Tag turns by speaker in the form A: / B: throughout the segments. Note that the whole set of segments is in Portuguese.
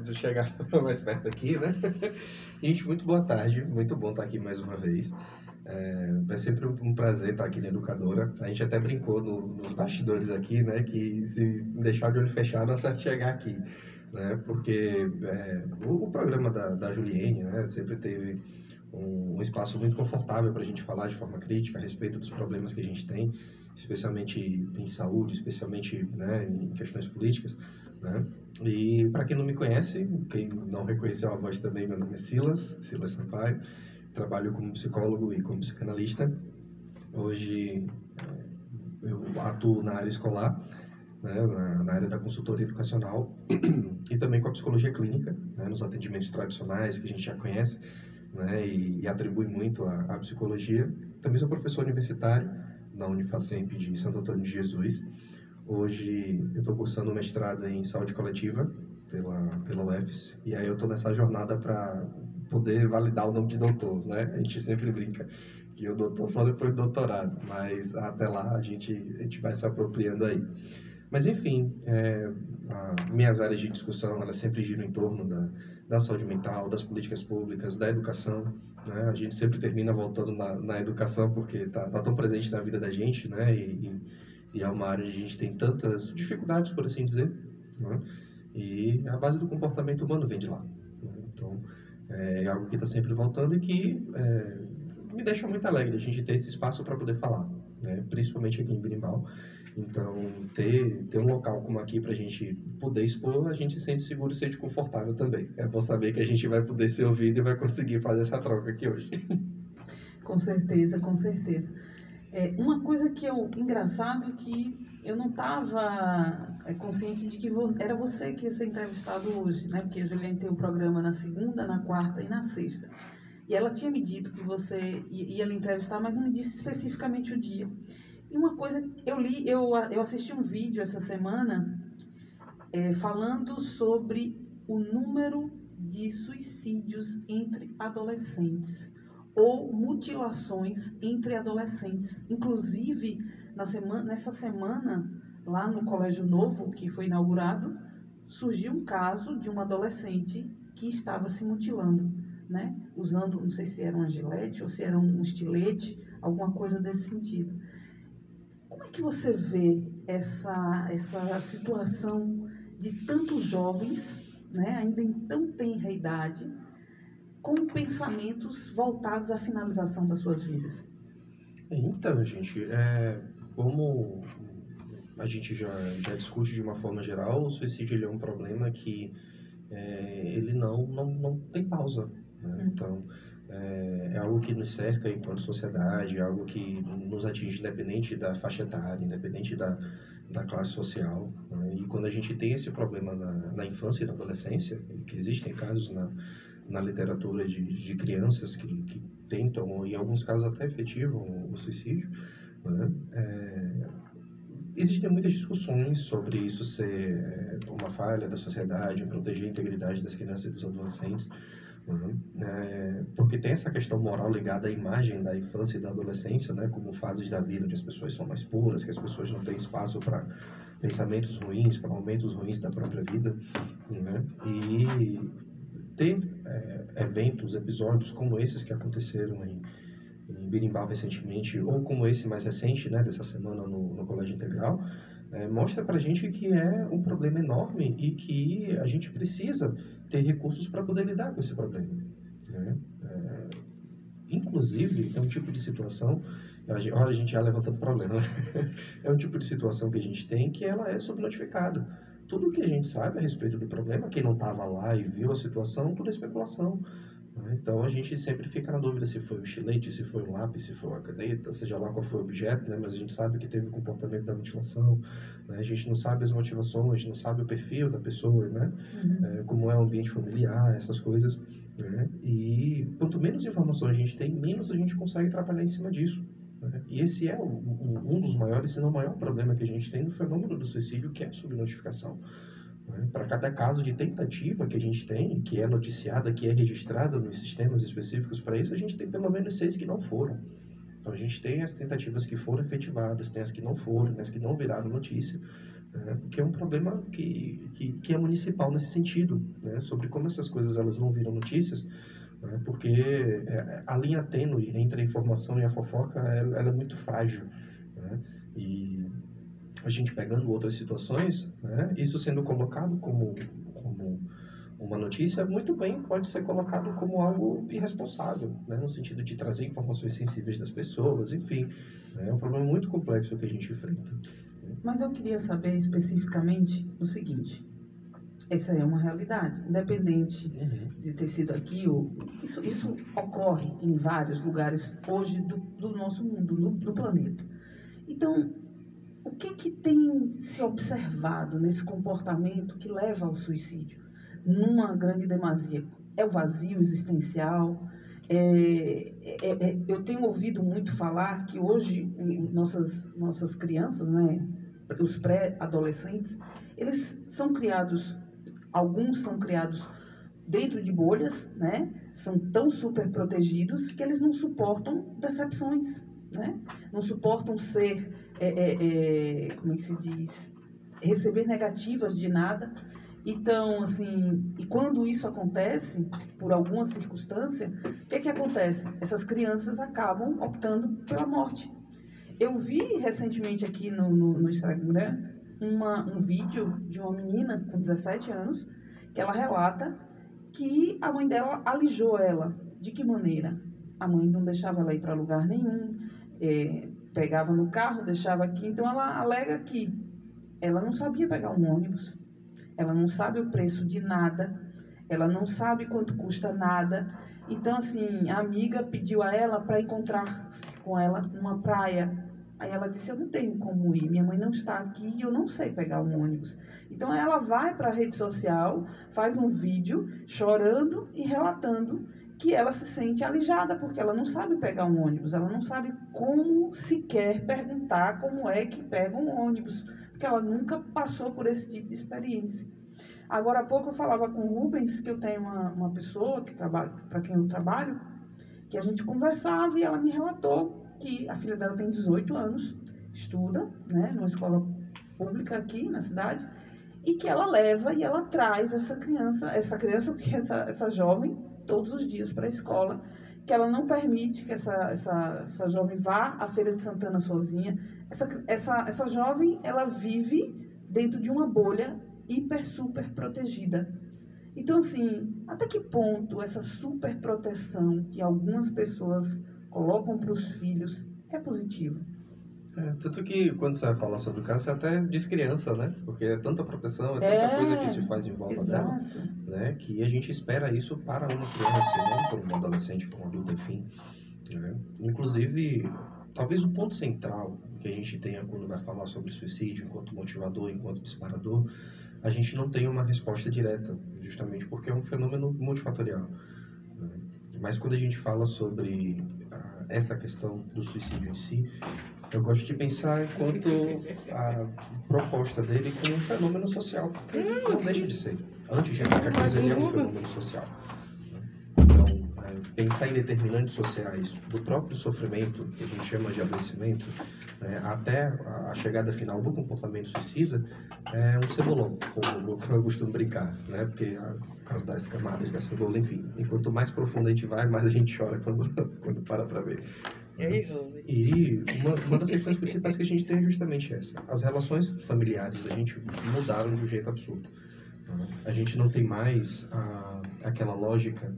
A: de chegar mais perto aqui, né? Gente, muito boa tarde, muito bom estar aqui mais uma vez. É sempre um prazer estar aqui na Educadora. A gente até brincou nos bastidores aqui, né? Que se deixar de olho fechado, acerta chegar aqui, né? Porque o programa da Juliene, né? Sempre teve um espaço muito confortável para a gente falar de forma crítica a respeito dos problemas que a gente tem, especialmente em saúde, especialmente, né, em questões políticas, né? E para quem não me conhece, quem não reconheceu a voz também, meu nome é Silas Sampaio, trabalho como psicólogo e como psicanalista. Hoje eu atuo na área escolar, né, na área da consultoria educacional e também com a psicologia clínica, né, nos atendimentos tradicionais que a gente já conhece, né, e atribui muito à psicologia. Também sou professor universitário na Unifacemp de Santo Antônio de Jesus. Hoje eu estou cursando mestrado em saúde coletiva pela UFES, e aí eu estou nessa jornada para poder validar o nome de doutor, né? A gente sempre brinca que o doutor só depois do doutorado, mas até lá a gente vai se apropriando aí. Mas enfim, minhas áreas de discussão elas sempre giram em torno da saúde mental, das políticas públicas, da educação, né? A gente sempre termina voltando na educação porque tá tão presente na vida da gente, né? E é uma área onde a gente tem tantas dificuldades, por assim dizer, né? E a base do comportamento humano vem de lá, né? Então, é algo que está sempre voltando e que me deixa muito alegre a gente ter esse espaço para poder falar, né? Principalmente aqui em Birimbau. Então, ter um local como aqui para a gente poder expor, a gente se sente seguro e se sente confortável também. É bom saber que a gente vai poder ser ouvido e vai conseguir fazer essa troca aqui hoje.
B: Com certeza, com certeza. Uma coisa engraçado que eu não estava consciente de que era você que ia ser entrevistado hoje, né? Porque a Juliane tem um programa na segunda, na quarta e na sexta. E ela tinha me dito que você ia lhe entrevistar, mas não me disse especificamente o dia. E uma coisa, eu assisti um vídeo essa semana falando sobre o número de suicídios entre adolescentes ou mutilações entre adolescentes. Inclusive, nessa semana, lá no Colégio Novo, que foi inaugurado, surgiu um caso de uma adolescente que estava se mutilando, né? Usando, não sei se era uma gilete ou se era um estilete, alguma coisa desse sentido. Como é que você vê essa situação de tantos jovens, né, ainda em tão tenra idade, com pensamentos voltados à finalização das suas vidas?
A: Então, gente, como a gente já discute de uma forma geral, o suicídio ele é um problema que ele não tem pausa, né? Então, é algo que nos cerca enquanto sociedade, é algo que nos atinge independente da faixa etária, independente da classe social, né? E quando a gente tem esse problema na infância e na adolescência, que existem casos na literatura de crianças que tentam, ou em alguns casos até efetivam o suicídio, né? Existem muitas discussões sobre isso ser uma falha da sociedade, proteger a integridade das crianças e dos adolescentes, né? Porque tem essa questão moral ligada à imagem da infância e da adolescência, né? Como fases da vida onde as pessoas são mais puras, que as pessoas não têm espaço para pensamentos ruins, para momentos ruins da própria vida, né? E ter eventos, episódios como esses que aconteceram em Birimbau recentemente, ou como esse mais recente, né, dessa semana no Colégio Integral, mostra para a gente que é um problema enorme e que a gente precisa ter recursos para poder lidar com esse problema, né? Inclusive, é um tipo de situação, olha a gente já levantando problema, né? É um tipo de situação que a gente tem que ela é subnotificada. Tudo que a gente sabe a respeito do problema, quem não estava lá e viu a situação, tudo é especulação. Então a gente sempre fica na dúvida se foi o estilete, se foi um lápis, se foi uma caneta, seja lá qual foi o objeto, né? Mas a gente sabe que teve o comportamento da mutilação, né? A gente não sabe as motivações, não sabe o perfil da pessoa, né? Como é o ambiente familiar, essas coisas, né? E quanto menos informação a gente tem, menos a gente consegue trabalhar em cima disso, né? E esse é um dos maiores, se não o maior problema que a gente tem no fenômeno do suicídio, que é a subnotificação. Para cada caso de tentativa que a gente tem, que é noticiada, que é registrada nos sistemas específicos para isso, a gente tem pelo menos 6 que não foram. Então a gente tem as tentativas que foram efetivadas, tem as que não foram, tem as que não viraram notícia, né? Que é um problema que é municipal nesse sentido, né? Sobre como essas coisas elas não viram notícias, né? Porque a linha tênue entre a informação e a fofoca ela é muito frágil, né? E a gente pegando outras situações, né? Isso sendo colocado como uma notícia, muito bem pode ser colocado como algo irresponsável, né? No sentido de trazer informações sensíveis das pessoas, enfim, né? É um problema muito complexo que a gente enfrenta.
B: Mas eu queria saber especificamente o seguinte: essa é uma realidade, independente de ter sido aqui, isso ocorre em vários lugares hoje do nosso mundo, do planeta. Então, o que tem se observado nesse comportamento que leva ao suicídio? Numa grande demasia, é o vazio existencial? Eu tenho ouvido muito falar que hoje nossas crianças, né, os pré-adolescentes, eles são criados, alguns são criados dentro de bolhas, né? São tão super protegidos que eles não suportam decepções, né? Não suportam ser, como é que se diz, receber negativas de nada. Então, assim, e quando isso acontece, por alguma circunstância, o que acontece? Essas crianças acabam optando pela morte. Eu vi recentemente aqui no Instagram um vídeo de uma menina com 17 anos que ela relata que a mãe dela alijou ela. De que maneira? A mãe não deixava ela ir para lugar nenhum, pegava no carro, deixava aqui. Então ela alega que ela não sabia pegar um ônibus, ela não sabe o preço de nada, ela não sabe quanto custa nada. Então, assim, a amiga pediu a ela para encontrar-se com ela numa praia. Aí ela disse: eu não tenho como ir, minha mãe não está aqui e eu não sei pegar um ônibus. Então ela vai para a rede social, faz um vídeo chorando e relatando que ela se sente alijada, porque ela não sabe pegar um ônibus, ela não sabe como sequer perguntar como é que pega um ônibus, porque ela nunca passou por esse tipo de experiência. Agora há pouco eu falava com o Rubens, que eu tenho uma pessoa que trabalha, para quem eu trabalho, que a gente conversava e ela me relatou que a filha dela tem 18 anos, estuda, né, numa escola pública aqui na cidade, e que ela leva e ela traz essa criança porque essa jovem, todos os dias para a escola, que ela não permite que essa jovem vá à Feira de Santana sozinha. Essa jovem, ela vive dentro de uma bolha hiper, super protegida. Então, assim, até que ponto essa super proteção que algumas pessoas colocam para os filhos é positiva?
A: Tanto que quando você vai falar sobre o caso, você até diz criança, né? Porque é tanta proteção, é tanta coisa que se faz em volta dela, né? Que a gente espera isso para uma criança, não para um adolescente, para um adulto, enfim. Né? Inclusive, talvez o ponto central que a gente tenha quando vai falar sobre suicídio, enquanto motivador, enquanto disparador, a gente não tem uma resposta direta, justamente porque é um fenômeno multifatorial. Né? Mas quando a gente fala sobre essa questão do suicídio em si, eu gosto de pensar enquanto a proposta dele como um fenômeno social, porque não deixa de ser. Antes de qualquer coisa, ele é um fenômeno social. Então, pensar em determinantes sociais do próprio sofrimento, que a gente chama de adoecimento, até a chegada final do comportamento suicida, é um cebolão, como eu costumo brincar, né? Porque por causa das camadas da cebola, enfim. E quanto mais profundo a gente vai, mais a gente chora quando para ver. E uma das questões principais que a gente tem é justamente essa. As relações familiares da gente mudaram de um jeito absurdo. A gente não tem mais aquela lógica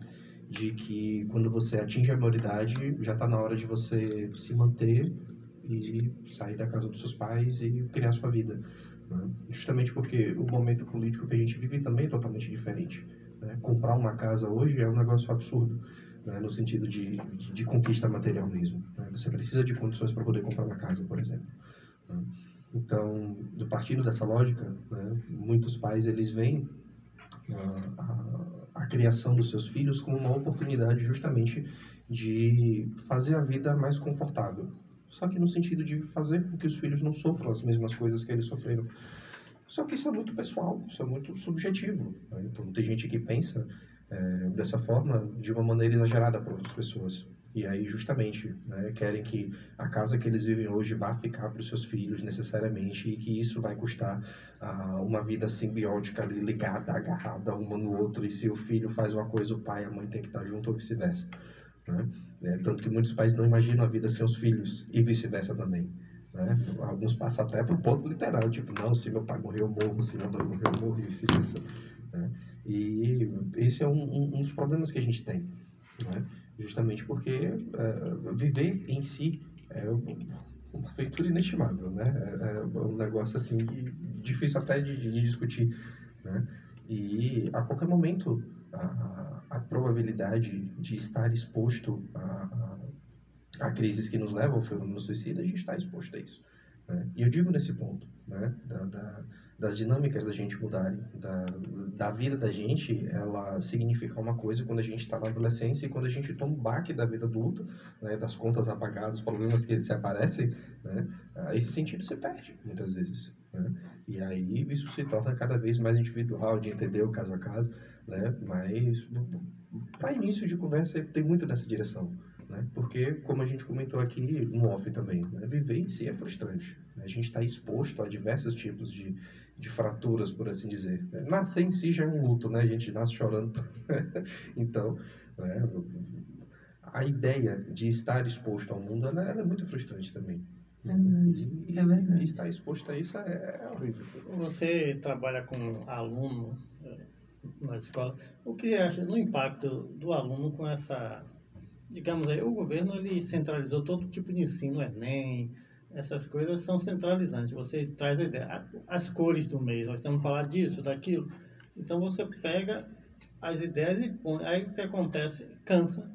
A: de que quando você atinge a maioridade, já está na hora de você se manter e sair da casa dos seus pais e criar sua vida. Né? Justamente porque o momento político que a gente vive também é totalmente diferente. Né? Comprar uma casa hoje é um negócio absurdo, né? No sentido de conquista material mesmo. Né? Você precisa de condições para poder comprar uma casa, por exemplo. Né? Então, partindo dessa lógica, né, muitos pais eles veem a criação dos seus filhos como uma oportunidade justamente de fazer a vida mais confortável. Só que no sentido de fazer com que os filhos não sofram as mesmas coisas que eles sofreram. Só que isso é muito pessoal, isso é muito subjetivo. Né? Então tem gente que pensa dessa forma de uma maneira exagerada para outras pessoas. E aí, justamente, né, querem que a casa que eles vivem hoje vá ficar para os seus filhos necessariamente e que isso vai custar uma vida simbiótica ali, ligada, agarrada uma no outro. E se o filho faz uma coisa, o pai e a mãe tem que estar junto ou vice-versa. Né? Tanto que muitos pais não imaginam a vida sem os filhos e vice-versa também. Né? Alguns passam até para o ponto literal, tipo, não, se meu pai morrer eu morro, se minha mãe morrer eu morro e vice-versa. Né? E esse é um dos problemas que a gente tem. Né? Justamente porque viver em si é uma aventura inestimável, né? É um negócio assim difícil até de discutir, né? E a qualquer momento a probabilidade de estar exposto a crises que nos levam ao fenômeno suicida, a gente está exposto a isso. Né? E eu digo nesse ponto, né? Das dinâmicas da gente mudarem, da vida da gente, ela significa uma coisa quando a gente está na adolescência e quando a gente toma um baque da vida adulta, né? Das contas apagadas, os problemas que se aparecem, né? Esse sentido se perde, muitas vezes. Né? E aí isso se torna cada vez mais individual, de entender o caso a caso, né? Mas para início de conversa tem muito nessa direção. Né? Porque, como a gente comentou aqui no off também, né? Viver em si é frustrante. Né? A gente está exposto a diversos tipos de fraturas, por assim dizer. Né? Nascer em si já é um luto, né? A gente nasce chorando. Então, né? A ideia de estar exposto ao mundo, ela é muito frustrante também.
B: Verdade, é verdade.
A: E estar exposto a isso é horrível.
C: Você trabalha com aluno na escola. O que acha no impacto do aluno com essa, digamos aí, o governo ele centralizou todo tipo de ensino, o Enem, essas coisas são centralizantes. Você traz a ideia, as cores do mês, nós estamos falando disso, daquilo. Então você pega as ideias e põe. Aí o que acontece? Cansa.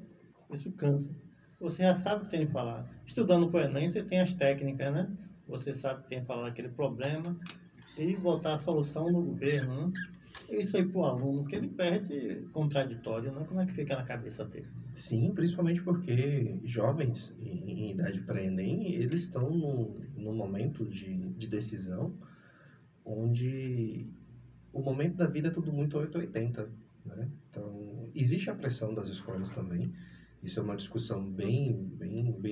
C: Isso cansa. Você já sabe o que tem que falar. Estudando para o Enem, você tem as técnicas, né? Você sabe que tem que falar daquele problema e botar a solução no governo, né? Isso aí para o aluno, que ele perde contraditório, né? Como é que fica na cabeça dele?
A: Sim, principalmente porque jovens em idade pré-ENEM, eles estão num momento de decisão onde o momento da vida é tudo muito 880, né? Então, existe a pressão das escolas também. Isso é uma discussão bem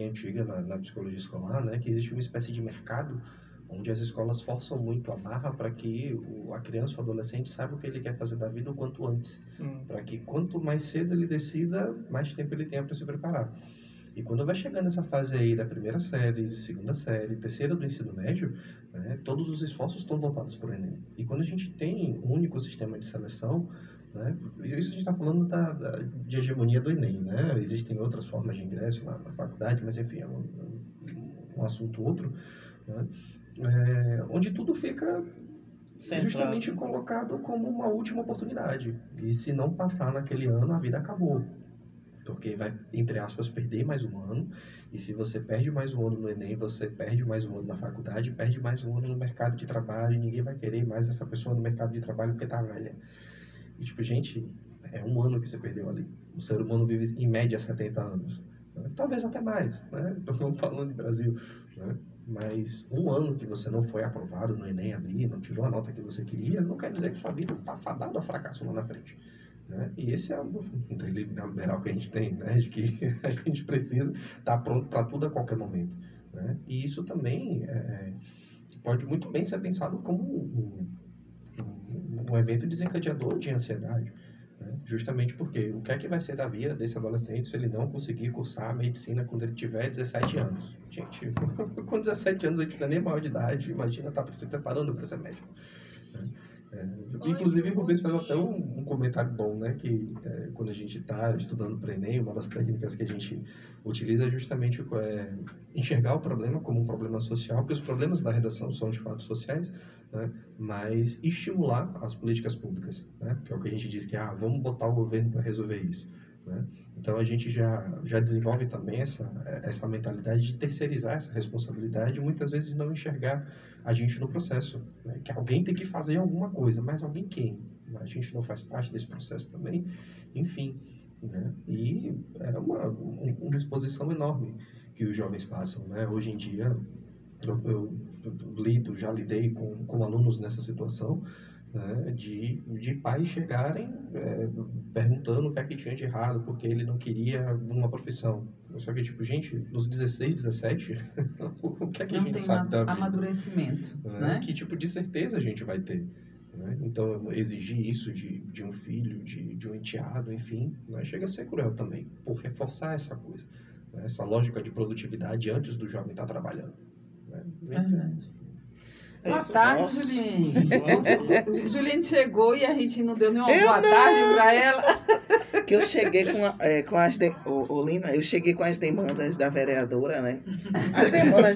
A: antiga na psicologia escolar, né? Que existe uma espécie de mercado onde as escolas forçam muito a barra para que a criança ou o adolescente saiba o que ele quer fazer da vida o quanto antes. Para que quanto mais cedo ele decida, mais tempo ele tenha para se preparar. E quando vai chegando essa fase aí da primeira série, segunda série, terceira do ensino médio, né, todos os esforços estão voltados para o Enem. E quando a gente tem um único sistema de seleção, né, isso a gente está falando de hegemonia do Enem, né? Existem outras formas de ingresso na faculdade, mas enfim, é um assunto outro, né? Onde tudo fica justamente colocado como uma última oportunidade. E se não passar naquele ano, a vida acabou. Porque vai, entre aspas, perder mais um ano. E se você perde mais um ano no Enem, você perde mais um ano na faculdade, perde mais um ano no mercado de trabalho, e ninguém vai querer mais essa pessoa no mercado de trabalho porque tá velha. E tipo, gente, é um ano que você perdeu ali. O ser humano vive em média 70 anos. Né? Talvez até mais, né? Estou falando de Brasil, né? Mas um ano que você não foi aprovado no Enem ali, não tirou a nota que você queria, não quer dizer que sua vida está fadada ao fracasso lá na frente. Né? E esse é o delírio liberal que a gente tem, né? De que a gente precisa estar pronto para tudo a qualquer momento. Né? E isso também pode muito bem ser pensado como um evento desencadeador de ansiedade. Né? Justamente porque o que é que vai ser da vida desse adolescente se ele não conseguir cursar a medicina quando ele tiver 17 anos? Gente, com 17 anos a gente não é nem maior de idade, imagina estar se preparando para ser médico. Né? Inclusive, o Rubens fez até um comentário bom, né? Que quando a gente está estudando para o Enem, uma das técnicas que a gente utiliza é justamente enxergar o problema como um problema social, porque os problemas da redação são de fato sociais, né? Mas estimular as políticas públicas, né? Que é o que a gente diz que vamos botar o governo para resolver isso. Né? Então a gente já desenvolve também essa mentalidade de terceirizar essa responsabilidade e muitas vezes não enxergar a gente no processo, né? Que alguém tem que fazer alguma coisa, mas alguém quem? A gente não faz parte desse processo também, enfim, né? E é uma exposição enorme que os jovens passam, né? Hoje em dia eu já lidei com alunos nessa situação, né, de pais chegarem perguntando o que é que tinha de errado, porque ele não queria uma profissão. Só que, tipo, gente, nos 16, 17, o que é que a
B: Não
A: gente
B: tem
A: sabe da vida?
B: amadurecimento,
A: Né?
B: né?
A: Que tipo de certeza a gente vai ter? Né? Então, exigir isso de um filho, de um enteado, enfim, né, chega a ser cruel também, por reforçar essa coisa, né, essa lógica de produtividade antes do jovem estar trabalhando. Né?
B: Verdade.
C: É
B: Boa
C: isso.
B: tarde,
D: Nossa.
B: Juliene. Juliene chegou e a gente não deu nenhuma
D: Eu
B: boa
D: não.
B: tarde para ela.
D: Que eu cheguei com as... Lina, eu cheguei com as demandas da vereadora, né? As demandas